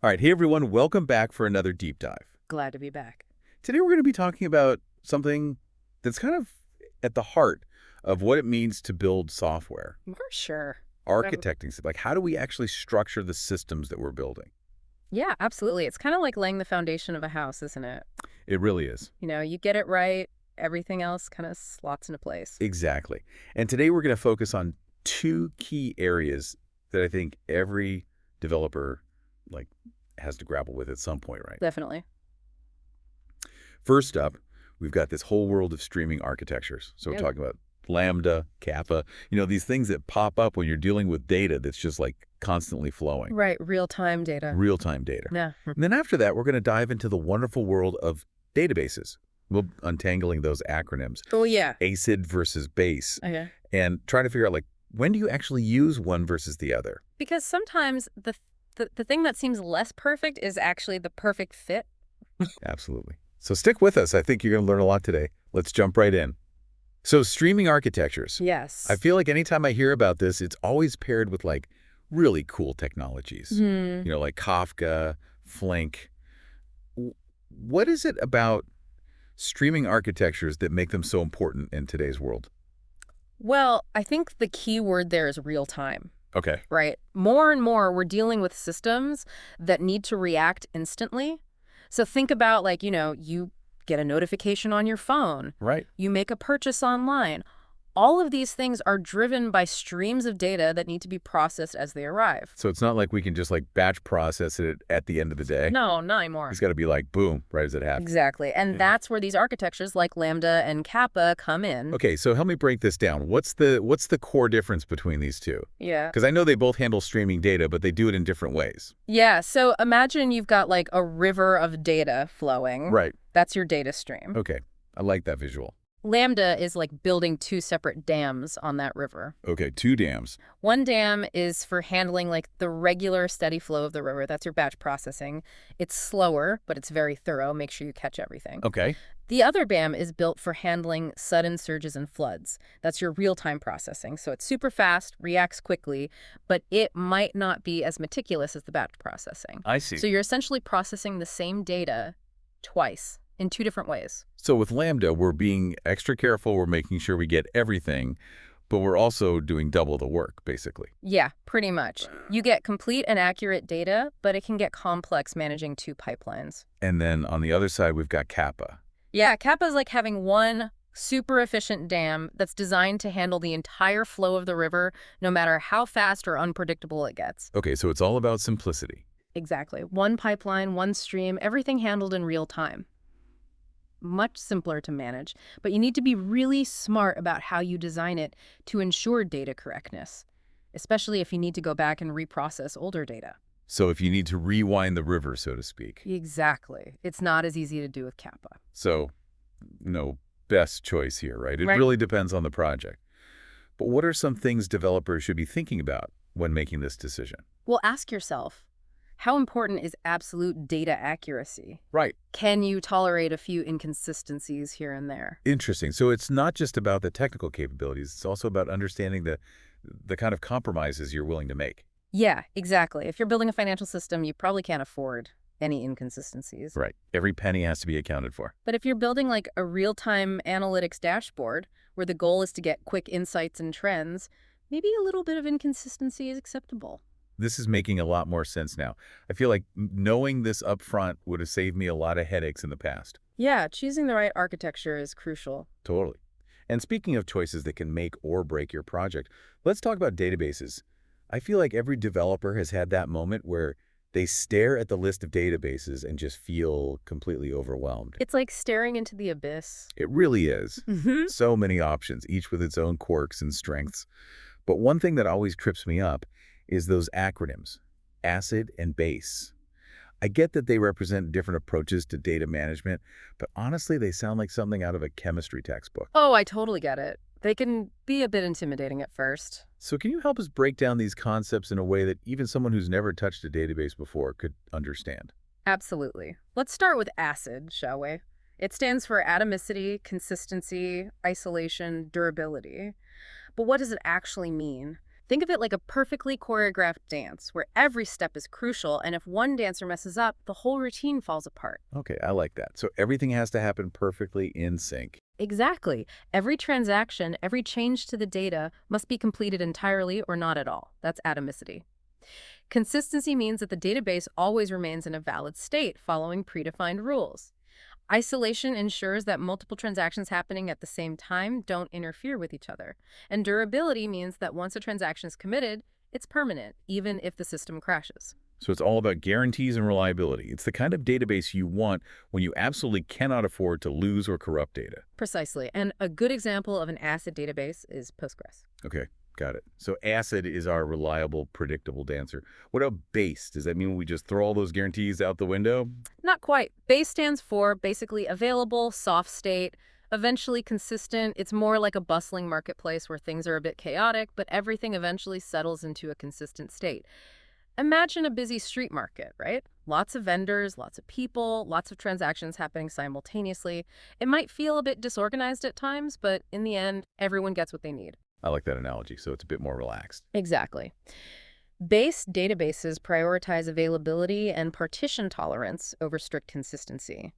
All right, hey everyone, welcome back for another deep dive. Glad to be back. Today we're going to be talking about something that's kind of at the heart of what it means to build software. For sure. Um, Architecting, like how do we actually structure the systems that we're building? yeah, absolutely. It's kind of like laying the foundation of a house, isn't it? It really is. You get it right, everything else kind of slots into place. Exactly. And today we're going to focus on two key areas that I think every developer like has to grapple with at some point, right? Definitely. First up, we've got this whole world of streaming architectures. So we're Yep. talking about Lambda, Kappa, these things that pop up when you're dealing with data that's just like constantly flowing, Right, real-time data. real-time data. Yeah. And then after that, we're going to dive into the wonderful world of databases. We'll untangling those acronyms, Oh, yeah. ACID versus base, Okay. and try to figure out like when do you actually use one versus the other? Because sometimes the thing that seems less perfect is actually the perfect fit. Absolutely. So stick with us. I think you're going to learn a lot today. Let's jump right in. So streaming architectures. I Yes. feel like anytime I hear about this, it's always paired with like really cool technologies, Hmm. like Kafka, Flink. What is it about streaming architectures that make them so important in today's world? Well, I think the key word there is real time. Okay. Right. More and more, we're dealing with systems that need to react instantly. So think about you get a notification on your phone, Right. you make a purchase online. All of these things are driven by streams of data that need to be processed as they arrive. So it's not like we can just like batch process it at the end of the day. No, not anymore. It's got to be like boom, right as it happens. Exactly. And that's where these architectures like Lambda and Kappa come in. Okay, so help me break this down. What's the core difference between these two? Yeah. Because I know they both handle streaming data, but they do it in different ways. Yeah. So imagine you've got like a river of data flowing. Right. That's your data stream. Okay. I like that visual. Lambda is like building two separate dams on that river. Okay, two dams. One dam is for handling like the regular steady flow of the river. That's your batch processing. It's slower, but it's very thorough. Make sure you catch everything. Okay. The other dam is built for handling sudden surges and floods. That's your real-time processing. So it's super fast, reacts quickly, but it might not be as meticulous as the batch processing. I see. So you're essentially processing the same data twice in two different ways. So with Lambda, we're being extra careful. We're making sure we get everything, but we're also doing double the work, basically. Yeah, pretty much. You get complete and accurate data, but it can get complex managing two pipelines. And then on the other side, we've got Kappa. Yeah, Kappa is like having one super efficient dam that's designed to handle the entire flow of the river, no matter how fast or unpredictable it gets. Okay, so it's all about simplicity. Exactly. One pipeline, one stream, everything handled in real time. Much simpler to manage, but you need to be really smart about how you design it to ensure data correctness, especially if you need to go back and reprocess older data. So if you need to rewind the river, so to speak. Exactly. It's not as easy to do with Kappa. So no best choice here, right? It Right. really depends on the project. But what are some things developers should be thinking about when making this decision? Well, ask yourself, how important is absolute data accuracy? Right. Can you tolerate a few inconsistencies here and there? Interesting. So it's not just about the technical capabilities. It's also about understanding the kind of compromises you're willing to make. Yeah, exactly. If you're building a financial system, you probably can't afford any inconsistencies. Right. Every penny has to be accounted for. But if you're building like a real-time analytics dashboard where the goal is to get quick insights and trends, maybe a little bit of inconsistency is acceptable. This is making a lot more sense now. I feel like knowing this up front would have saved me a lot of headaches in the past. Yeah, choosing the right architecture is crucial. Totally. And speaking of choices that can make or break your project, let's talk about databases. I feel like every developer has had that moment where they stare at the list of databases and just feel completely overwhelmed. It's like staring into the abyss. It really is. Mm-hmm. So many options, each with its own quirks and strengths. But one thing that always trips me up is those acronyms, ACID and BASE. I get that they represent different approaches to data management, but honestly, they sound like something out of a chemistry textbook. Oh, I totally get it. They can be a bit intimidating at first. So can you help us break down these concepts in a way that even someone who's never touched a database before could understand? Absolutely. Let's start with ACID, shall we? It stands for atomicity, consistency, isolation, durability. But what does it actually mean? Think of it like a perfectly choreographed dance where every step is crucial, and if one dancer messes up, the whole routine falls apart. Okay, I like that. So everything has to happen perfectly in sync. Exactly. Every transaction, every change to the data must be completed entirely or not at all. That's atomicity. Consistency means that the database always remains in a valid state following predefined rules. Isolation ensures that multiple transactions happening at the same time don't interfere with each other. And durability means that once a transaction is committed, it's permanent, even if the system crashes. So it's all about guarantees and reliability. It's the kind of database you want when you absolutely cannot afford to lose or corrupt data. Precisely. And a good example of an ACID database is Postgres. Okay, got it. So ACID is our reliable, predictable dancer. What about base? Does that mean we just throw all those guarantees out the window? Not quite. Base stands for basically available, soft state, eventually consistent. It's more like a bustling marketplace where things are a bit chaotic, but everything eventually settles into a consistent state. Imagine a busy street market, right? Lots of vendors, lots of people, lots of transactions happening simultaneously. It might feel a bit disorganized at times, but in the end, everyone gets what they need. I like that analogy, so it's a bit more relaxed. Exactly. Base databases prioritize availability and partition tolerance over strict consistency.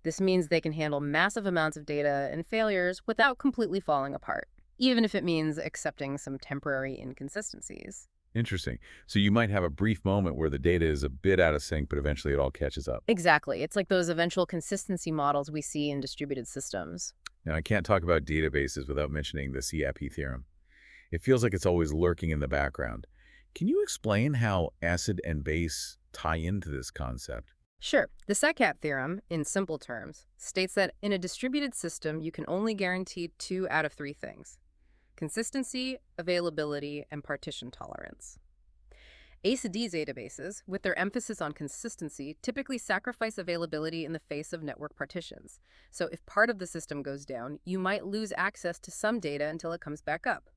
This means they can handle massive amounts of data and failures without completely falling apart, even if it means accepting some temporary inconsistencies. Interesting. So you might have a brief moment where the data is a bit out of sync, but eventually it all catches up. Exactly. It's like those eventual consistency models we see in distributed systems. Now, I can't talk about databases without mentioning the CAP theorem. It feels like it's always lurking in the background. Can you explain how acid and base tie into this concept? Sure, the SETCAP theorem, in simple terms, states that in a distributed system, you can only guarantee 2 out of 3 things: consistency, availability, and partition tolerance. ACID databases, with their emphasis on consistency, typically sacrifice availability in the face of network partitions. So if part of the system goes down, you might lose access to some data until it comes back up.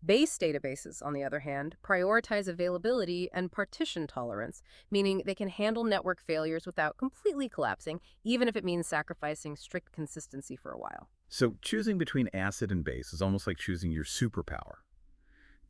Base databases, on the other hand, prioritize availability and partition tolerance, meaning they can handle network failures without completely collapsing, even if it means sacrificing strict consistency for a while. So choosing between acid and base is almost like choosing your superpower.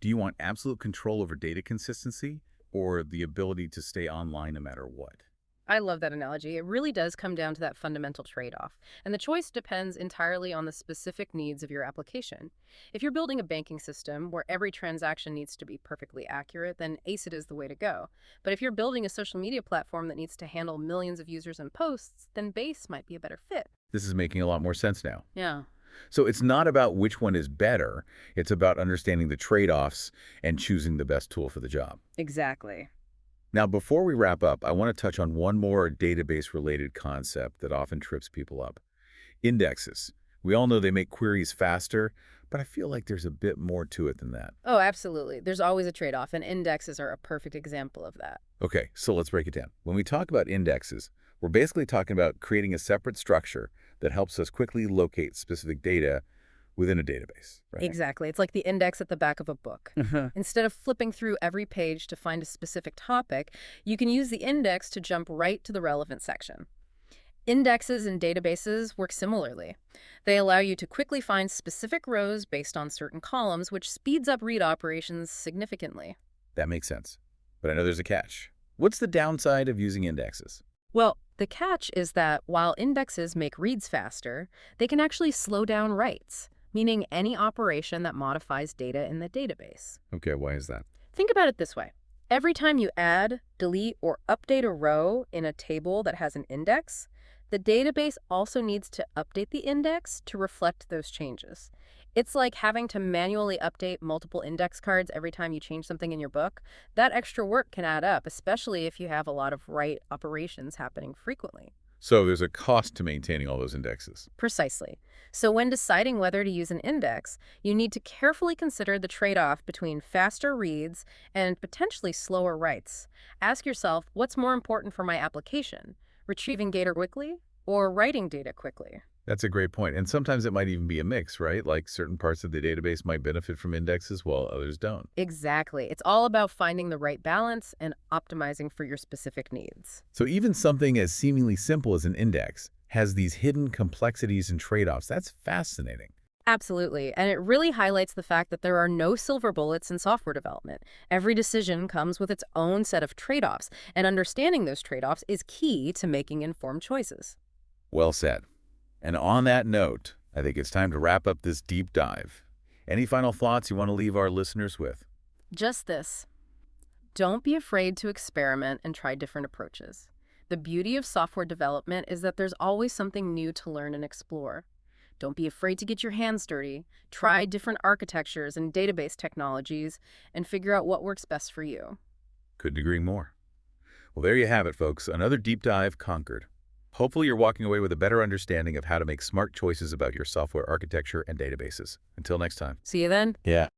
Do you want absolute control over data consistency or the ability to stay online no matter what? I love that analogy. It really does come down to that fundamental trade-off. And the choice depends entirely on the specific needs of your application. If you're building a banking system where every transaction needs to be perfectly accurate, then ACID is the way to go. But if you're building a social media platform that needs to handle millions of users and posts, then Base might be a better fit. This is making a lot more sense now. Yeah. So it's not about which one is better. It's about understanding the trade-offs and choosing the best tool for the job. Exactly. Now, before we wrap up, I want to touch on one more database-related concept that often trips people up. Indexes. We all know they make queries faster, but I feel like there's a bit more to it than that. Oh, absolutely. There's always a trade-off, and indexes are a perfect example of that. Okay, so let's break it down. When we talk about indexes, we're basically talking about creating a separate structure that helps us quickly locate specific data within a database, right? Exactly. It's like the index at the back of a book. Instead of flipping through every page to find a specific topic, you can use the index to jump right to the relevant section. Indexes in databases work similarly. They allow you to quickly find specific rows based on certain columns, which speeds up read operations significantly. That makes sense. But I know there's a catch. What's the downside of using indexes? Well, the catch is that while indexes make reads faster, they can actually slow down writes, meaning any operation that modifies data in the database. Okay, why is that? Think about it this way. Every time you add, delete, or update a row in a table that has an index, the database also needs to update the index to reflect those changes. It's like having to manually update multiple index cards every time you change something in your book. That extra work can add up, especially if you have a lot of write operations happening frequently. So there's a cost to maintaining all those indexes. Precisely. So when deciding whether to use an index, you need to carefully consider the trade-off between faster reads and potentially slower writes. Ask yourself, what's more important for my application? Retrieving data quickly or writing data quickly? That's a great point. And sometimes it might even be a mix, right? Like certain parts of the database might benefit from indexes while others don't. Exactly. It's all about finding the right balance and optimizing for your specific needs. So even something as seemingly simple as an index has these hidden complexities and trade-offs. That's fascinating. Absolutely. And it really highlights the fact that there are no silver bullets in software development. Every decision comes with its own set of trade-offs, and understanding those trade-offs is key to making informed choices. Well said. And on that note, I think it's time to wrap up this deep dive. Any final thoughts you want to leave our listeners with? Just this. Don't be afraid to experiment and try different approaches. The beauty of software development is that there's always something new to learn and explore. Don't be afraid to get your hands dirty. Try different architectures and database technologies and figure out what works best for you. Couldn't agree more. Well, there you have it, folks. Another deep dive conquered. Hopefully you're walking away with a better understanding of how to make smart choices about your software architecture and databases. Until next time. See you then. Yeah.